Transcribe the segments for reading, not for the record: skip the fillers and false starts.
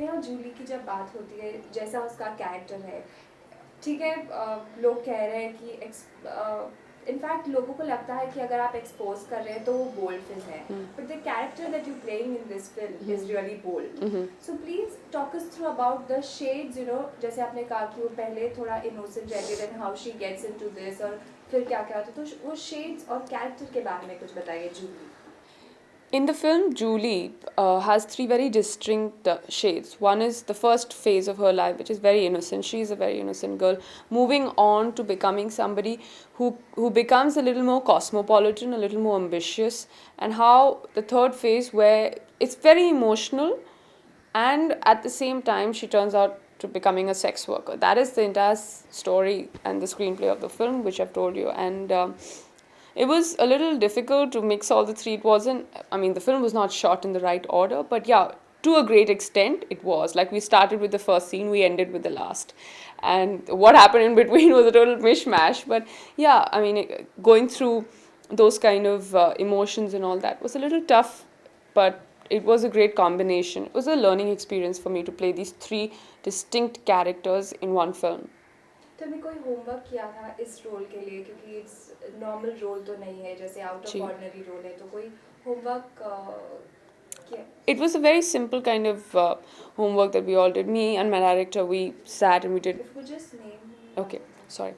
यहाँ जूली की जब बात होती है, जैसा उसका कैरेक्टर है, ठीक है, लोग कह रहे हैं कि इनफैक्ट लोगों को लगता है कि अगर आप एक्सपोज कर रहे हैं तो वो बोल्ड फिल्म है, but the character that you playing in this film is really bold. So please talk us through about the shades, you know, जैसे आपने कहा कि वो पहले थोड़ा इनोसेंट रहती है, then how she gets into this, और फिर क्या क्या होता है, तो वो शेड्स और कैरेक्टर के बारे में कुछ बताइए Jully. In the film, Julie has three very distinct shades. One is the first phase of her life, which is very innocent. She is a very innocent girl, moving on to becoming somebody who becomes a little more cosmopolitan, a little more ambitious. And how the third phase, where it's very emotional, and at the same time, she turns out to becoming a sex worker. That is the entire story and the screenplay of the film, which I've told you. And it was a little difficult to mix all the three. It wasn't, I mean, the film was not shot in the right order, but yeah, to a great extent, it was. Like, we started with the first scene, we ended with the last. And what happened in between was a total mishmash. But yeah, I mean, going through those kind of emotions and all that was a little tough, but it was a great combination. It was a learning experience for me to play these three distinct characters in one film. तो अभी कोई homework किया था इस role के लिए, क्योंकि it's normal role तो नहीं है, जैसे आउट ऑफ ऑर्डिनरी रोल है, तो कोई होमवर्क किया? It was a very simple kind of homework that we all did. Me and my director, we sat and we did. If you just name. Okay, sorry.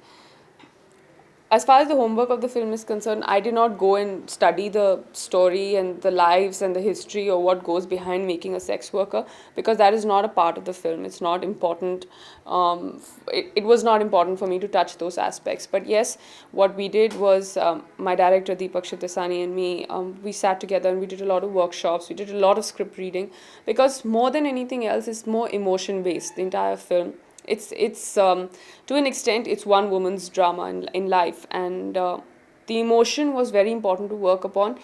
As far as the homework of the film is concerned, I did not go and study the story and the lives and the history or what goes behind making a sex worker, because that is not a part of the film. It's not important. It was not important for me to touch those aspects. But yes, what we did was, my director Deepak Shivdasani and me, we sat together and we did a lot of workshops. We did a lot of script reading, because more than anything else, it's more emotion based, the entire film. It's to an extent, it's one woman's drama in life, and the emotion was very important to work upon,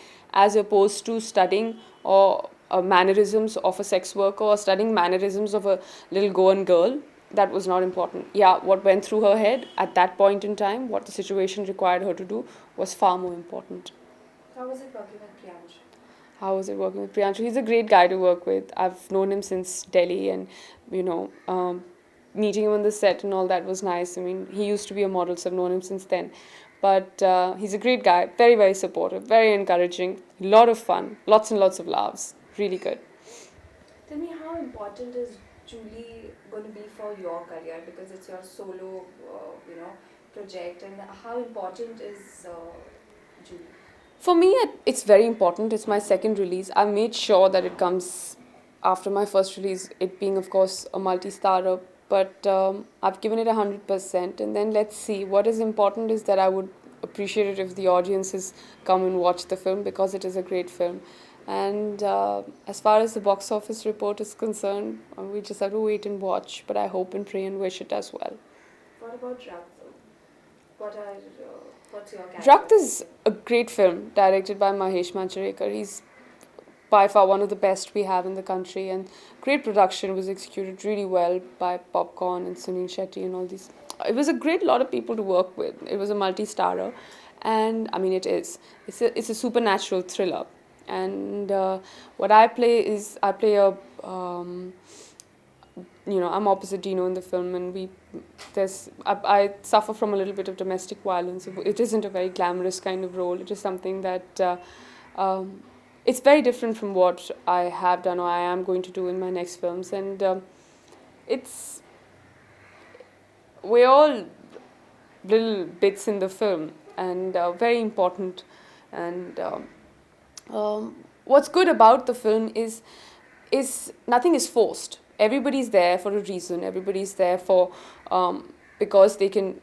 as opposed to studying or mannerisms of a sex worker or studying mannerisms of a little Goan girl. That was not important. Yeah, what went through her head at that point in time, what the situation required her to do, was far more important. How was it working with Priyansh? How was it working with Priyanshu? He's a great guy to work with. I've known him since Delhi, and you know, meeting him on the set and all that was nice. I mean, he used to be a model, so I've known him since then. But he's a great guy, very, very supportive, very encouraging, a lot of fun, lots and lots of laughs. Really good. Tell me, how important is Julie going to be for your career, because it's your solo, project, and how important is Julie? For me, it's very important. It's my second release. I made sure that it comes after my first release, it being, of course, a multi-starrer. But I've given it 100%. And then let's see. What is important is that I would appreciate it if the audiences come and watch the film, because it is a great film. And as far as the box office report is concerned, we just have to wait and watch. But I hope and pray and wish it as well. What about Rakt? What's your character? Rakt is a great film directed by Mahesh Manjrekar. He's by far one of the best we have in the country, and great production, was executed really well by Popcorn and Sunil Shetty and all these. It was a great lot of people to work with. It was a multi-starrer, and I mean, it's a supernatural thriller. And what I play is, I play a I'm opposite Dino in the film, and I suffer from a little bit of domestic violence. It isn't a very glamorous kind of role. It is something that it's very different from what I have done or I am going to do in my next films, and we're all little bits in the film, and very important. And what's good about the film is nothing is forced. Everybody's there for a reason. Everybody's there for because they can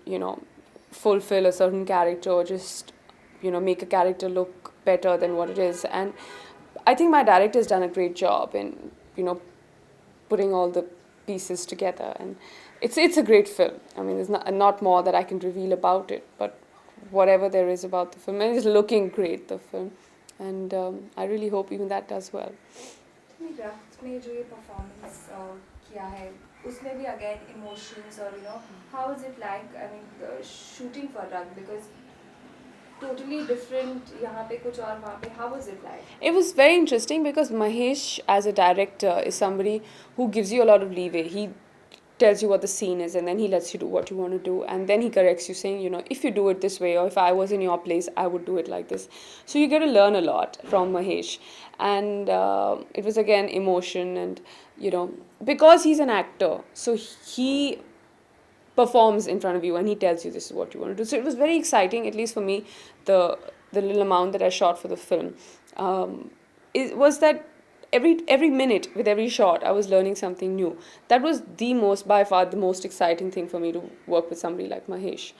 fulfill a certain character, or just make a character look better than what it is. And I think my director has done a great job in putting all the pieces together, and it's a great film. I mean, there's not more that I can reveal about it, but whatever there is about the film, and it's looking great, the film, and I really hope even that does well. रक्त में जो ये performance किया है, उसमें भी again emotions, और how is it like, I mean shooting for रक्त, बिकॉज totally different यहाँ पे कुछ और वहाँ पे, how was it like? It was very interesting because Mahesh, as a director, is somebody who gives you a lot of leeway. He tells you what the scene is and then he lets you do what you want to do, and then he corrects you saying, you know, if you do it this way, or if I was in your place, I would do it like this. So you get to learn a lot from Mahesh. And it was again emotion, and you know, because he's an actor, so he performs in front of you and he tells you this is what you want to do. So it was very exciting, at least for me. The little amount that I shot for the film, it was that every minute with every shot I was learning something new. That was the most, by far the most exciting thing for me, to work with somebody like Mahesh.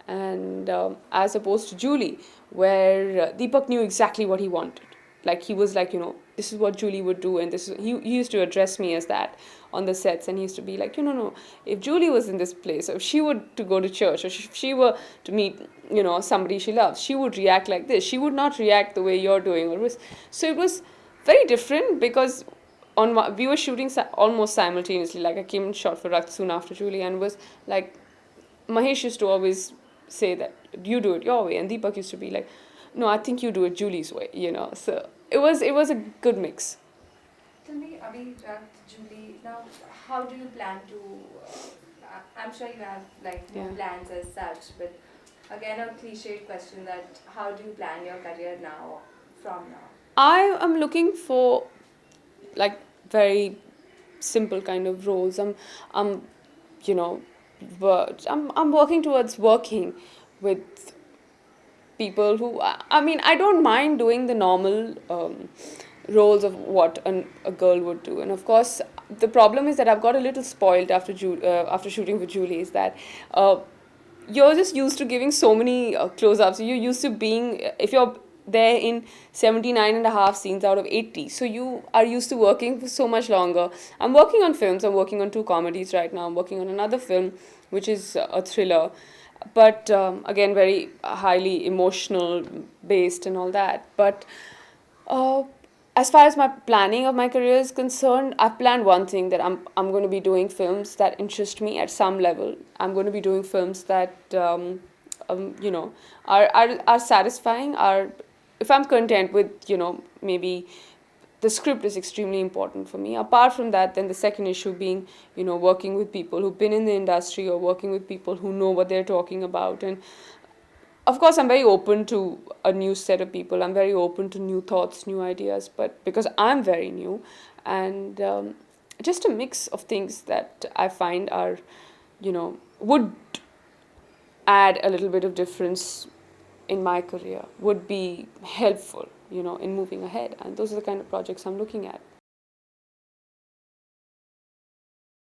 And as opposed to Julie, where Deepak knew exactly what he wanted. Like he was like, you know, this is what Julie would do, and this is, he used to address me as that on the sets, and he used to be like, you know, no, if Julie was in this place, or if she were to go to church, or if she were to meet, you know, somebody she loves, she would react like this. She would not react the way you're doing. So it was very different because we were shooting almost simultaneously. Like I came and shot for Rakt soon after Julie, and was like, Mahesh used to always say that you do it your way, and Deepak used to be like, no, I think you do it Julie's way, you know. So it was a good mix. Tell me, Abhi, Julie, now how do you plan to, I'm sure you have like no plans as such, but again a cliched question, that how do you plan your career now, from now? I am looking for like very simple kind of roles. I'm you know, I'm working towards working with people who, I mean, I don't mind doing the normal roles of what a girl would do. And of course, the problem is that I've got a little spoiled after shooting with Julie, is that you're just used to giving so many close-ups. You're used to being, if you're there in 79 and a half scenes out of 80, so you are used to working for so much longer. I'm working on films. I'm working on 2 comedies right now. I'm working on another film which is a thriller, but again very highly emotional based and all that. But uh, as far as my planning of my career is concerned, I've planned one thing, that I'm going to be doing films that interest me at some level. I'm going to be doing films that you know, are satisfying. Are, if I'm content with, you know, maybe the script is extremely important for me. Apart from that, then the second issue being, you know, working with people who've been in the industry, or working with people who know what they're talking about. And of course, I'm very open to a new set of people. I'm very open to new thoughts, new ideas, but because I'm very new, and just a mix of things that I find are, you know, would add a little bit of difference in my career, would be helpful, you know, in moving ahead. And those are the kind of projects I'm looking at.